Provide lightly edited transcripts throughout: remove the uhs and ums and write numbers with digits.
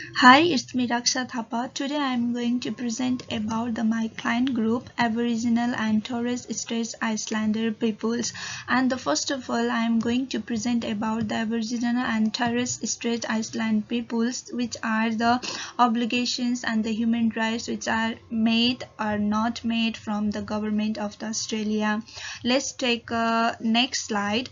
Hi, it's me Raksha Thapa. Today I am going to present about my client group, Aboriginal and Torres Strait Islander peoples. And first of all, I am going to present about the Aboriginal and Torres Strait Island peoples, which are the obligations and the human rights which are made or not made from the government of the Australia. Let's take next slide.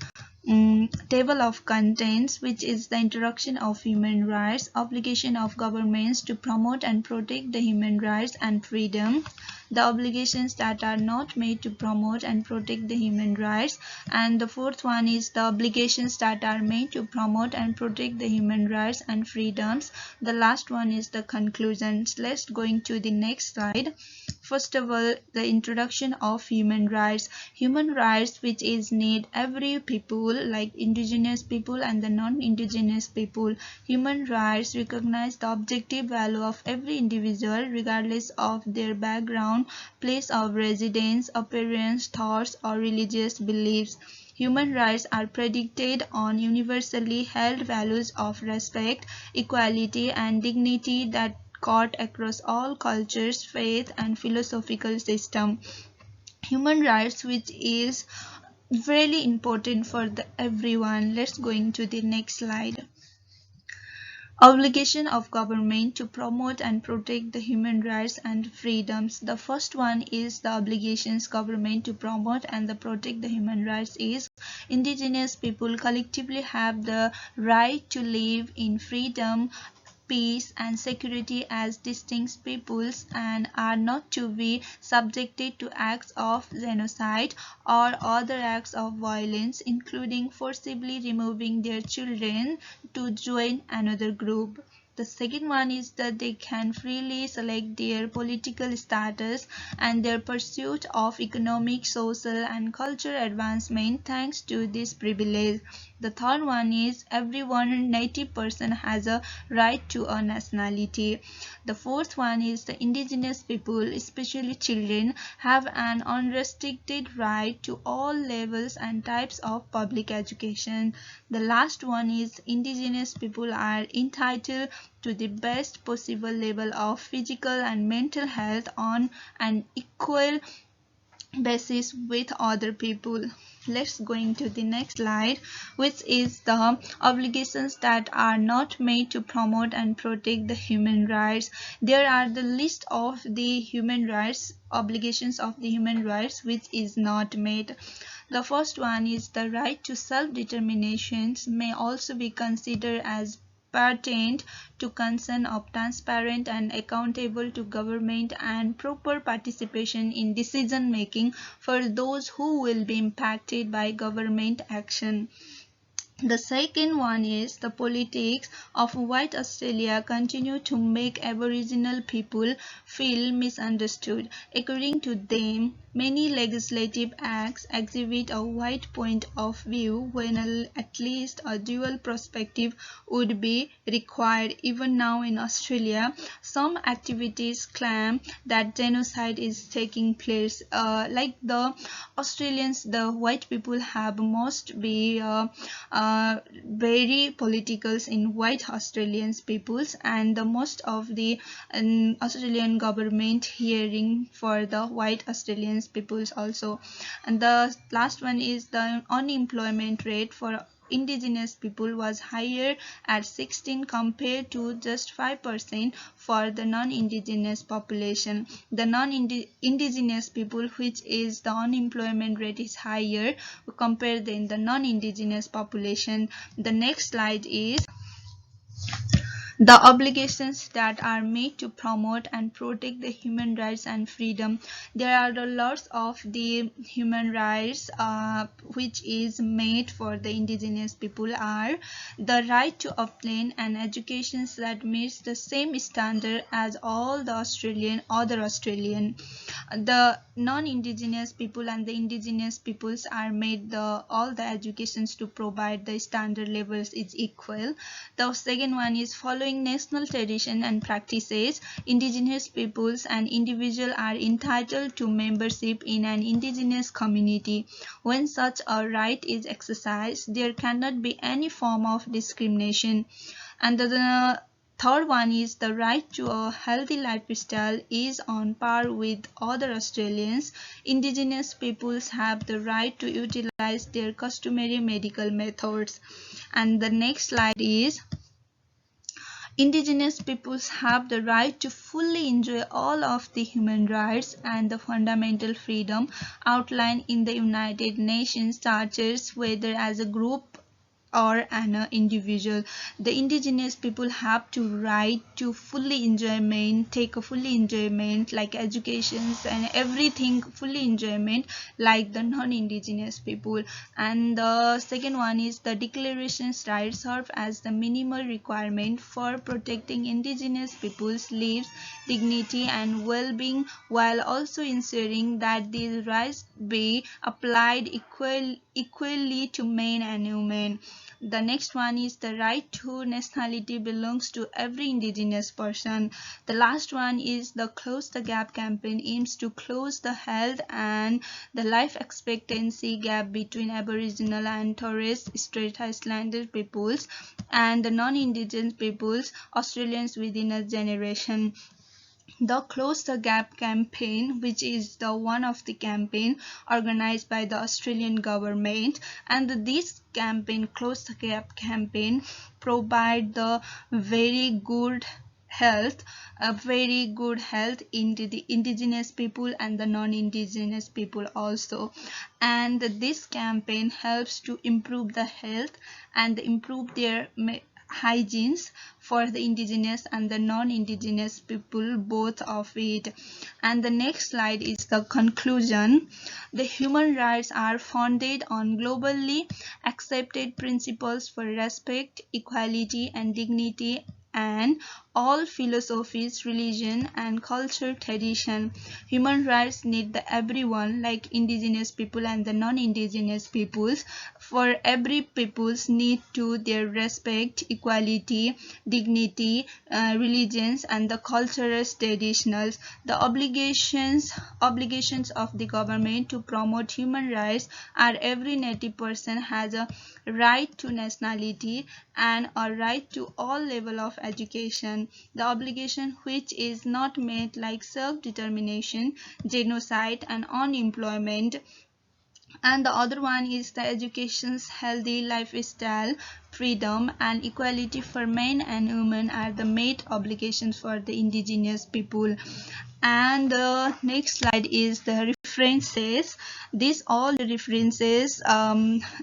Table of contents, which is the introduction of human rights, obligation of governments to promote and protect the human rights and freedom, the obligations that are not made to promote and protect the human rights, and the fourth one is the obligations that are made to promote and protect the human rights and freedoms. The last one is the conclusions. Let's go into the next slide. First of all, the introduction of human rights. Human rights which is need every people like indigenous people and the non-indigenous people. Human rights recognize the objective value of every individual regardless of their background, place of residence, appearance, thoughts or religious beliefs. Human rights are predicated on universally held values of respect, equality and dignity that cut across all cultures, faith and philosophical system. Human rights which is really important for everyone. Let's go into the next slide. Obligation of government to promote and protect the human rights and freedoms. The first one is the obligations government to promote and protect the human rights is indigenous people collectively have the right to live in freedom, peace and security as distinct peoples and are not to be subjected to acts of genocide or other acts of violence, including forcibly removing their children to join another group. The second one is that they can freely select their political status and their pursuit of economic, social and cultural advancement thanks to this privilege. The third one is everyone 90% has a right to a nationality. The fourth one is the indigenous people, especially children, have an unrestricted right to all levels and types of public education. The last one is indigenous people are entitled to the best possible level of physical and mental health on an equal basis with other people. Let's go into the next slide, which is the obligations that are not made to promote and protect the human rights. There are the list of the human rights obligations of the human rights which is not made. The first one is the right to self-determination may also be considered as pertained to concern of transparent and accountable to government and proper participation in decision making for those who will be impacted by government action. The second one is the politics of white Australia continue to make Aboriginal people feel misunderstood. According to them, many legislative acts exhibit a white point of view when at least a dual perspective would be required. Even now in Australia, some activities claim that genocide is taking place. Like the Australians, the white people have must be very politicals in white Australian peoples and the most of the Australian government hearing for the white Australian peoples also. And the last one is the unemployment rate for indigenous people was higher at 16 compared to just 5% for the non-indigenous population. The non-indigenous people which is the unemployment rate is higher compared than the non-indigenous population. The next slide is the obligations that are made to promote and protect the human rights and freedom. There are a lots of the human rights which is made for the indigenous people are the right to obtain an education that meets the same standard as all the other Australian. The non-indigenous people and the indigenous peoples are made all the educations to provide the standard levels is equal. The second one is following national tradition and practices. Indigenous peoples and individuals are entitled to membership in an indigenous community. When such a right is exercised, there cannot be any form of discrimination. And the Third one is the right to a healthy lifestyle is on par with other Australians. Indigenous peoples have the right to utilize their customary medical methods. And the next slide is Indigenous peoples have the right to fully enjoy all of the human rights and the fundamental freedom outlined in the United Nations Charters, whether as a group or an individual. The indigenous people have to right to fully enjoyment, take a fully enjoyment like educations and everything fully enjoyment like the non-indigenous people. And the second one is the declaration's rights serve as the minimal requirement for protecting indigenous people's lives, dignity and well-being, while also ensuring that these rights be applied equally to men and women. The next one is the right to nationality belongs to every indigenous person. The last one is the Close the Gap campaign aims to close the health and the life expectancy gap between Aboriginal and Torres Strait Islander peoples and the non-indigenous peoples, Australians within a generation. The Close the Gap campaign, which is the one of the campaign organized by the Australian government, and this campaign, Close the Gap campaign, provide the very good health, a very good health into the indigenous people and the non-indigenous people also. And this campaign helps to improve the health and improve their hygienes for the indigenous and the non-indigenous people, both of it. And the next slide is the conclusion. The human rights are founded on globally accepted principles for respect, equality and dignity and all philosophies, religion and culture tradition. Human rights need the everyone like indigenous people and the non-indigenous peoples. For every peoples need to their respect, equality, dignity, religions and the cultural traditionals. The obligations of the government to promote human rights are every native person has a right to nationality and a right to all level of education. The obligation which is not met like self-determination, genocide and unemployment. And the other one is the education's healthy lifestyle, freedom and equality for men and women are the made obligations for the indigenous people. And the next slide is the references. These all the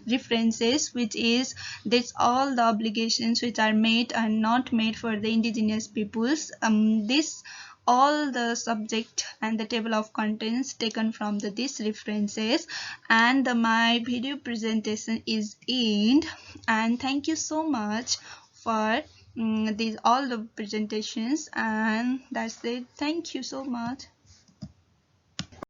references which is this all the obligations which are made and not made for the indigenous peoples. This all the subject and the table of contents taken from these references. And my video presentation is end, and thank you so much for these all the presentations, and that's it. Thank you so much.